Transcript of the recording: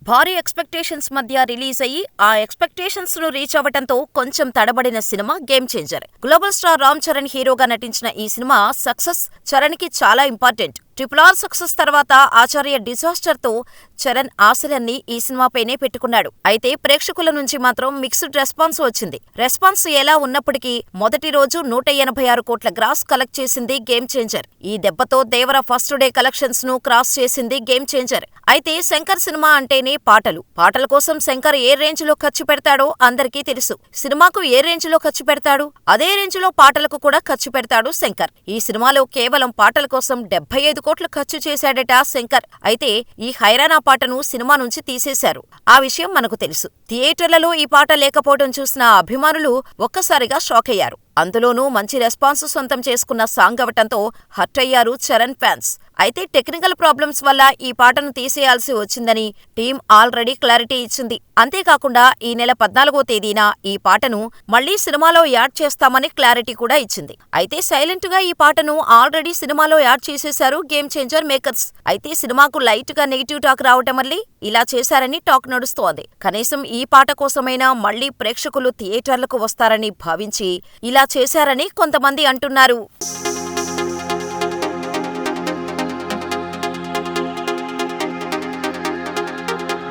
భారీ ఎక్స్పెక్టేషన్స్ మధ్య రిలీజ్ అయ్యి ఆ ఎక్స్పెక్టేషన్స్ ను రీచ్ అవ్వటంతో కొంచెం తడబడిన cinema game changer. Global star Ram Charan హీరోగా నటించిన ఈ సినిమా సక్సెస్ చరణ్ కి చాలా ఇంపార్టెంట్. RRR సక్సెస్ తర్వాత ఆచార్య డిజాస్టర్ తో చరణ్ ఆశలన్నీ ఈ సినిమాపైనే పెట్టుకున్నాడు. అయితే ప్రేక్షకుల నుంచి మాత్రం మిక్స్డ్ రెస్పాన్స్ వచ్చింది. రెస్పాన్స్ ఎలా ఉన్నప్పటికీ మొదటి రోజు 186 కోట్ల గ్రాస్ కలెక్ట్ చేసింది గేమ్ చేంజర్. ఈ దెబ్బతో దేవర ఫస్ట్ డే కలెక్షన్స్ ను క్రాస్ చేసింది గేమ్ చేంజర్. అయితే శంకర్ సినిమా అంటేనే పాటలు. పాటల కోసం శంకర్ ఏ రేంజ్ లో ఖర్చు పెడతాడో అందరికీ తెలుసు. సినిమాకు ఏ రేంజ్ లో ఖర్చు పెడతాడు, అదే రేంజ్ లో పాటలకు కూడా ఖర్చు పెడతాడు శంకర్. ఈ సినిమాలో కేవలం పాటల కోసం 75 కోట్లు ఖర్చు చేశాడట శంకర్. అయితే ఈ హైరానా పాటను సినిమా నుంచి తీసేశారు. ఆ విషయం మనకు తెలుసు. థియేటర్లలో ఈ పాట లేకపోవడం చూసిన అభిమానులు ఒక్కసారిగా షాక్ అయ్యారు. అందులోనూ మంచి రెస్పాన్స్ సొంతం చేసుకున్న సాంగ్ అవటంతో హర్ట్ అయ్యారు చరణ్ ఫ్యాన్స్. అయితే టెక్నికల్ ప్రాబ్లమ్స్ వల్ల ఈ పాటను తీసేయాల్సి వచ్చిందని టీం ఆల్రెడీ క్లారిటీ ఇచ్చింది. అంతేకాకుండా ఈ నెల 14వ తేదీన ఈ పాటను మళ్లీ సినిమాలో యాడ్ చేస్తామని క్లారిటీ కూడా ఇచ్చింది. అయితే సైలెంట్ గా ఈ పాటను ఆల్రెడీ సినిమాలో యాడ్ చేసేశారు గేమ్ చేంజర్ మేకర్స్. అయితే సినిమాకు లైట్ గా నెగిటివ్ టాక్ రావటం వల్లే ఇలా చేశారని టాక్ నడుస్తోంది. కనీసం ఈ పాట కోసమైనా మళ్లీ ప్రేక్షకులు థియేటర్లకు వస్తారని భావించి ఇలా చేశారని కొంతమంది అంటున్నారు.